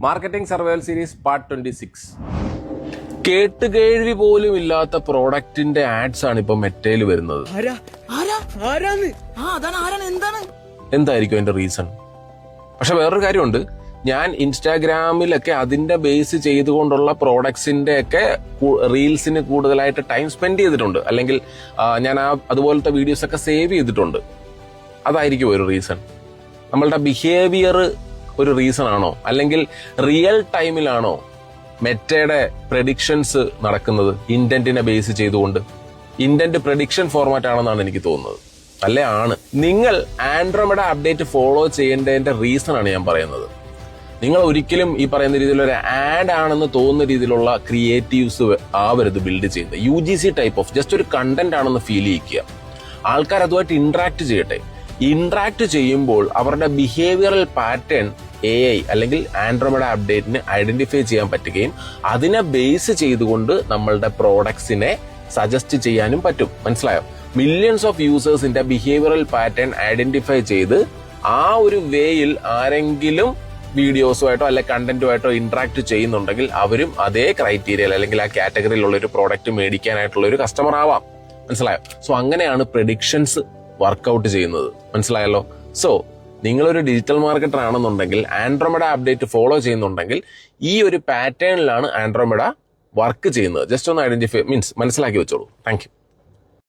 Marketing survival series part 26. കേട്ടുകേഴ്വി പോലും ഇല്ലാത്ത പ്രോഡക്റ്റിന്റെ ads ആണ് ഇപ്പൊ മെറ്റയിൽ വരുന്നത്. എന്തായിരിക്കും അതിന്റെ റീസൺ? പക്ഷെ വേറൊരു കാര്യമുണ്ട്, ഞാൻ ഇൻസ്റ്റാഗ്രാമിലൊക്കെ അതിന്റെ ബേസ് ചെയ്തുകൊണ്ടുള്ള പ്രോഡക്ട്സിന്റെ ഒക്കെ റീൽസിന് കൂടുതലായിട്ട് ടൈം സ്പെൻഡ് ചെയ്തിട്ടുണ്ട്, അല്ലെങ്കിൽ ഞാൻ അതുപോലത്തെ വീഡിയോസ് ഒക്കെ സേവ് ചെയ്തിട്ടുണ്ട്. അതായിരിക്കും ഒരു റീസൺ. നമ്മളുടെ ബിഹേവിയർ ഒരു റീസൺ ആണോ, അല്ലെങ്കിൽ റിയൽ ടൈമിലാണോ മെറ്റയുടെ പ്രഡിക്ഷൻസ് നടക്കുന്നത് ഇന്റന്റിനെ ബേസ് ചെയ്തുകൊണ്ട്? ഇന്റന്റ് പ്രഡിക്ഷൻ ഫോർമാറ്റ് ആണെന്നാണ് എനിക്ക് തോന്നുന്നത്. അല്ലേ? ആണ്. നിങ്ങൾ ആൻഡ്രോമേഡ അപ്ഡേറ്റ് ഫോളോ ചെയ്യേണ്ടതിന്റെ റീസൺ ആണ് ഞാൻ പറയുന്നത്. നിങ്ങൾ ഒരിക്കലും ഈ പറയുന്ന രീതിയിലൊരു ആഡ് ആണെന്ന് തോന്നുന്ന രീതിയിലുള്ള ക്രിയേറ്റീവ്സ് ആവരുത് ബിൽഡ് ചെയ്യുന്നത്. UGC ടൈപ്പ് ഓഫ് ജസ്റ്റ് ഒരു കണ്ടന്റ് ആണെന്ന് ഫീൽ ചെയ്യിക്കുക. ആൾക്കാർ അതുമായിട്ട് ഇന്ററാക്ട് ചെയ്യട്ടെ. ഇന്ററാക്ട് ചെയ്യുമ്പോൾ അവരുടെ ബിഹേവിയറൽ പാറ്റേൺ AI അല്ലെങ്കിൽ ആൻഡ്രോമേഡ അപ്ഡേറ്റിന് ഐഡന്റിഫൈ ചെയ്യാൻ പറ്റുകയും അതിനെ ബേസ് ചെയ്തുകൊണ്ട് നമ്മളുടെ പ്രോഡക്ട്സിനെ സജസ്റ്റ് ചെയ്യാനും പറ്റും. മനസ്സിലായോ? മില്യൺസ് ഓഫ് യൂസേഴ്സിന്റെ ബിഹേവിയറൽ പാറ്റേൺ ഐഡന്റിഫൈ ചെയ്ത് ആ ഒരു വേയിൽ ആരെങ്കിലും വീഡിയോസുമായിട്ടോ അല്ലെ കണ്ടന്റുമായിട്ടോ ഇന്ററാക്ട് ചെയ്യുന്നുണ്ടെങ്കിൽ അവരും അതേ ക്രൈറ്റീരിയയിൽ അല്ലെങ്കിൽ ആ കാറ്റഗറിയിലുള്ള ഒരു പ്രോഡക്റ്റ് മേടിക്കാനായിട്ടുള്ള ഒരു കസ്റ്റമർ ആവാം. മനസ്സിലായോ? സോ അങ്ങനെയാണ് പ്രഡിക്ഷൻസ് വർക്ക്ഔട്ട് ചെയ്യുന്നത്. മനസ്സിലായല്ലോ? സോ നിങ്ങളൊരു ഡിജിറ്റൽ മാർക്കറ്റർ ആണെന്നുണ്ടെങ്കിൽ, ആൻഡ്രോമേഡ അപ്ഡേറ്റ് ഫോളോ ചെയ്യുന്നുണ്ടെങ്കിൽ, ഈ ഒരു പാറ്റേണിലാണ് ആൻഡ്രോമേഡ വർക്ക് ചെയ്യുന്നത്. ജസ്റ്റ് ഒന്ന് മനസ്സിലാക്കി വെച്ചോളൂ. Thank you.